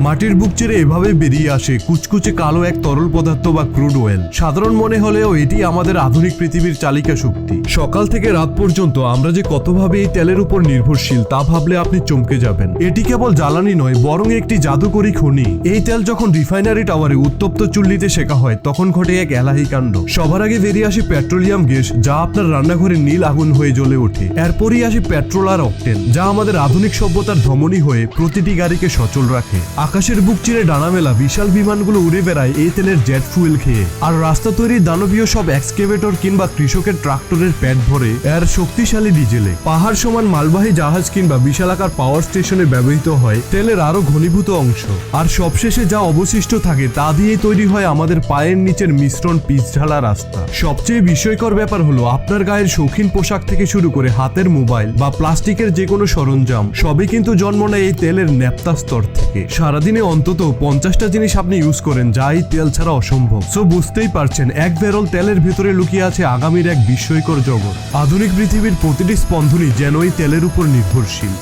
মাটির বুক চিরে এভাবে বেরিয়ে আসে কুচকুচে কালো এক তরল পদার্থ বা ক্রুড অয়েল। সাধারণ মনে হলেও এটি আমাদের আধুনিক পৃথিবীর চালিকা শক্তি। সকাল থেকে রাত পর্যন্ত আমরা যে কতভাবে এই তেলের উপর নির্ভরশীল তা ভাবলে আপনি চমকে যাবেন। এটি কেবল জ্বালানি নয়, বরং একটি জাদুকরী খনি। এই তেল যখন রিফাইনারি টাওয়ারে উত্তপ্ত চুল্লিতে সেকা হয় তখন ঘটে এক এলাহি কাণ্ড। সবার আগে বেরিয়ে আসে পেট্রোলিয়াম গ্যাস, যা আপনার রান্নাঘরে নীল আগুন হয়ে জ্বলে ওঠে। এরপরই আসে পেট্রোল আর অকটেন, যা আমাদের আধুনিক সভ্যতার ধমনী হয়ে প্রতিটি গাড়িকে সচল রাখে। আকাশের বুক চিরে ডানা মেলা বিশাল বিমানগুলো উড়ে বেড়ায় এই তেলের জেট ফুয়েল খেয়ে, আর রাস্তা তৈরির দানবীয় সব এক্সকেভেটর কিংবা কৃষকের ট্রাক্টরের পেট ভরে এর শক্তিশালী ডিজেলে। পাহাড় সমান মালবাহী জাহাজ কিংবা বিশালাকার পাওয়ার স্টেশনে ব্যবহৃত হয় তেলের আরো ঘনীভূত অংশ। আর সবশেষে যা অবশিষ্ট থাকে তা দিয়েই তৈরি হয় আমাদের পায়ের নিচের মিশ্রণ পিচ ঢালা রাস্তা। সবচেয়ে বিস্ময়কর ব্যাপার হলো আপনার গায়ের শৌখিন পোশাক থেকে শুরু করে হাতের মোবাইল বা প্লাস্টিকের যে কোনো সরঞ্জাম সবই কিন্তু জন্ম নেয় এই তেলের ন্যাপ্তা স্তর থেকে। সারাদিনে অন্তত 50টা জিনিস আপনি ইউজ করেন যা এই তেল ছাড়া অসম্ভব। সো বুঝতেই পারছেন, এক ব্যারল তেলের ভেতরে লুকিয়ে আছে আগামীর এক বিস্ময়কর জগৎ। আধুনিক পৃথিবীর প্রতিটি স্পন্দনই যেন এই তেলের উপর নির্ভরশীল।